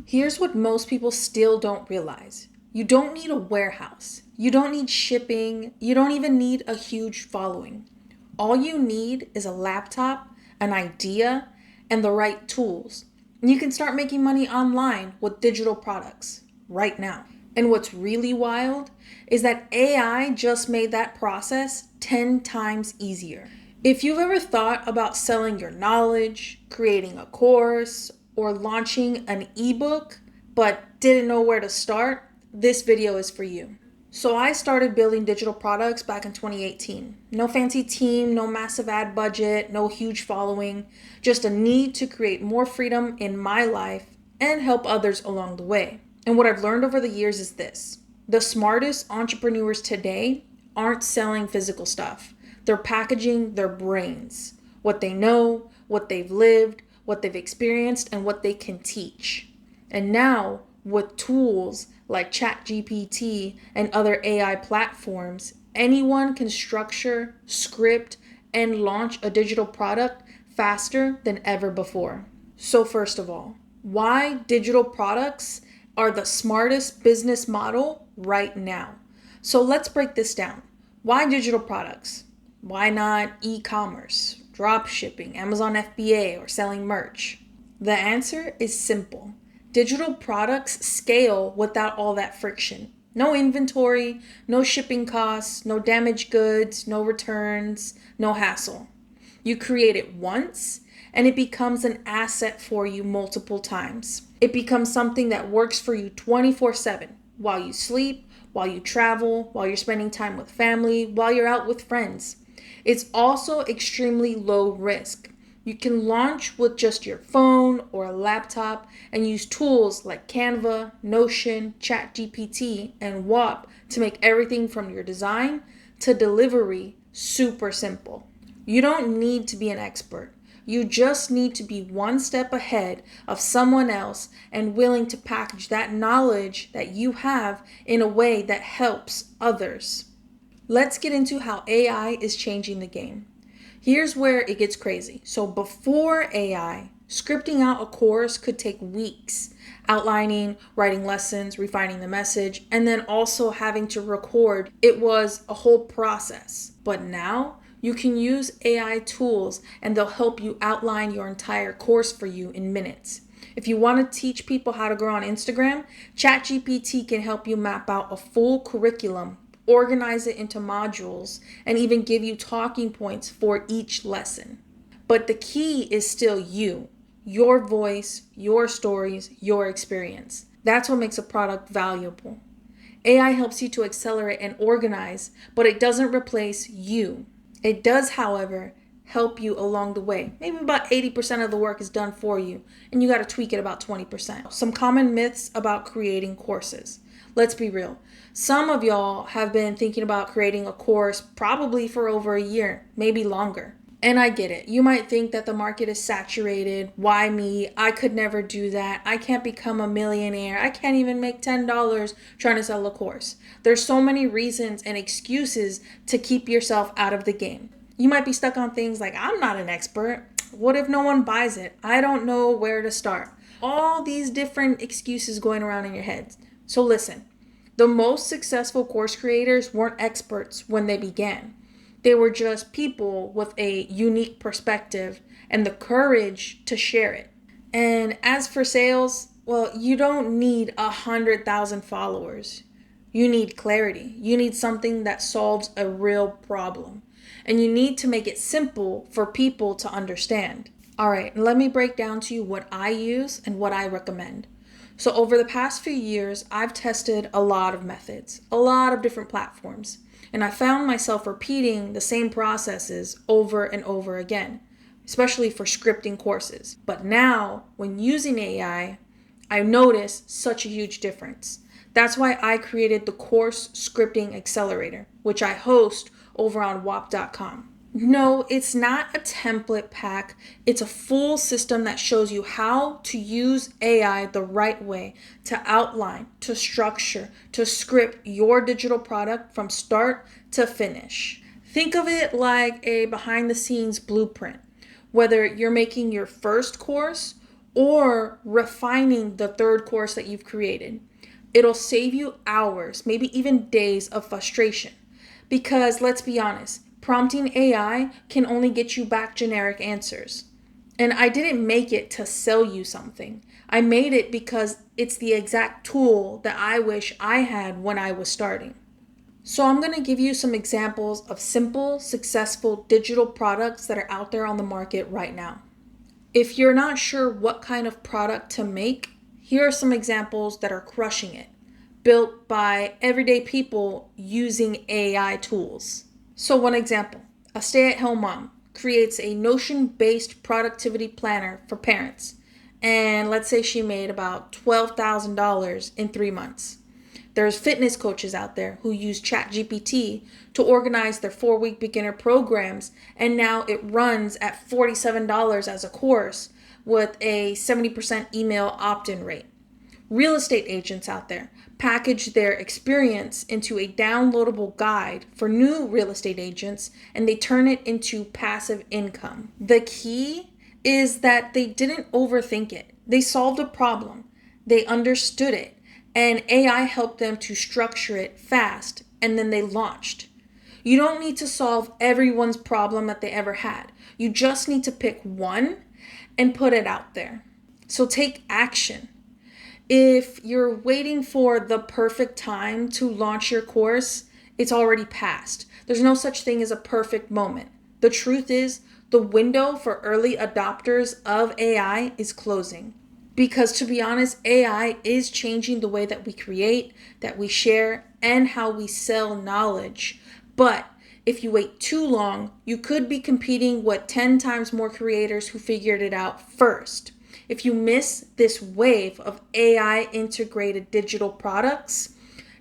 Here's what most people still don't realize. You don't need a warehouse. You don't need shipping. You don't even need a huge following. All you need is a laptop, an idea, and the right tools. And you can start making money online with digital products right now. And what's really wild is that AI just made that process 10 times easier. If you've ever thought about selling your knowledge, creating a course, or launching an ebook, but didn't know where to start, this video is for you. So I started building digital products back in 2018. No fancy team, no massive ad budget, no huge following, just a need to create more freedom in my life and help others along the way. And what I've learned over the years is this. The smartest entrepreneurs today aren't selling physical stuff. They're packaging their brains, what they know, what they've lived, what they've experienced, and what they can teach. And now, with tools like ChatGPT and other AI platforms, anyone can structure, script, and launch a digital product faster than ever before. So first of all, why digital products are the smartest business model right now. So let's break this down. Why digital products? Why not e-commerce, drop shipping, Amazon FBA, or selling merch? The answer is simple. Digital products scale without all that friction. No inventory, no shipping costs, no damaged goods, no returns, no hassle. You create it once and it becomes an asset for you multiple times. It becomes something that works for you 24/7 while you sleep, while you travel, while you're spending time with family, while you're out with friends. It's also extremely low risk. You can launch with just your phone or a laptop and use tools like Canva, Notion, ChatGPT, and WAP to make everything from your design to delivery super simple. You don't need to be an expert. You just need to be one step ahead of someone else and willing to package that knowledge that you have in a way that helps others. Let's get into how AI is changing the game. Here's where it gets crazy. So before AI, scripting out a course could take weeks, outlining, writing lessons, refining the message, and then also having to record. It was a whole process. But now you can use AI tools and they'll help you outline your entire course for you in minutes. If you want to teach people how to grow on Instagram, ChatGPT can help you map out a full curriculum, organize it into modules, and even give you talking points for each lesson. But the key is still you, your voice, your stories, your experience. That's what makes a product valuable. AI helps you to accelerate and organize, but it doesn't replace you. It does, however, help you along the way. Maybe about 80% of the work is done for you, and you got to tweak it about 20%. Some common myths about creating courses. Let's be real. Some of y'all have been thinking about creating a course probably for over a year, maybe longer. And I get it. You might think that the market is saturated. Why me? I could never do that. I can't become a millionaire. I can't even make $10 trying to sell a course. There's so many reasons and excuses to keep yourself out of the game. You might be stuck on things like, I'm not an expert. What if no one buys it? I don't know where to start. All these different excuses going around in your head. So listen, the most successful course creators weren't experts when they began. They were just people with a unique perspective and the courage to share it. And as for sales, well, you don't need 100,000 followers. You need clarity. You need something that solves a real problem. And you need to make it simple for people to understand. All right, let me break down to you what I use and what I recommend. So over the past few years, I've tested a lot of methods, a lot of different platforms, and I found myself repeating the same processes over and over again, especially for scripting courses. But now, when using AI, I noticed such a huge difference. That's why I created the Course Scripting Accelerator, which I host over on wap.com. No, it's not a template pack. It's a full system that shows you how to use AI the right way to outline, to structure, to script your digital product from start to finish. Think of it like a behind the scenes blueprint. Whether you're making your first course or refining the third course that you've created. It'll save you hours, maybe even days of frustration. Because let's be honest, prompting AI can only get you back generic answers. And I didn't make it to sell you something. I made it because it's the exact tool that I wish I had when I was starting. So I'm going to give you some examples of simple, successful digital products that are out there on the market right now. If you're not sure what kind of product to make, here are some examples that are crushing it, built by everyday people using AI tools. So one example, a stay-at-home mom creates a Notion-based productivity planner for parents. And let's say she made about $12,000 in 3 months. There's fitness coaches out there who use ChatGPT to organize their 4-week beginner programs, and now it runs at $47 as a course with a 70% email opt-in rate. Real estate agents out there package their experience into a downloadable guide for new real estate agents, and they turn it into passive income. The key is that they didn't overthink it. They solved a problem. They understood it. And AI helped them to structure it fast, and then they launched. You don't need to solve everyone's problem that they ever had. You just need to pick one and put it out there. So take action. If you're waiting for the perfect time to launch your course, it's already passed. There's no such thing as a perfect moment. The truth is, the window for early adopters of AI is closing. Because to be honest, AI is changing the way that we create, that we share, and how we sell knowledge. But if you wait too long, you could be competing with 10 times more creators who figured it out first. If you miss this wave of AI integrated digital products,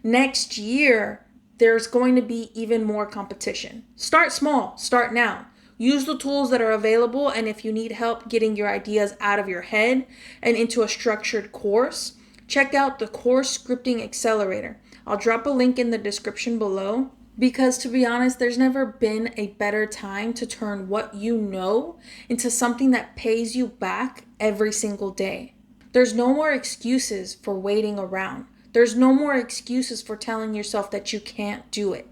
next year there's going to be even more competition. Start small, start now. Use the tools that are available, and if you need help getting your ideas out of your head and into a structured course, check out the Course Scripting Accelerator. I'll drop a link in the description below, because to be honest, there's never been a better time to turn what you know into something that pays you back every single day. There's no more excuses for waiting around. There's no more excuses for telling yourself that you can't do it.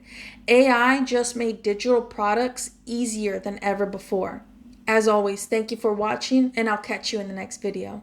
AI just made digital products easier than ever before. As always, thank you for watching, and I'll catch you in the next video.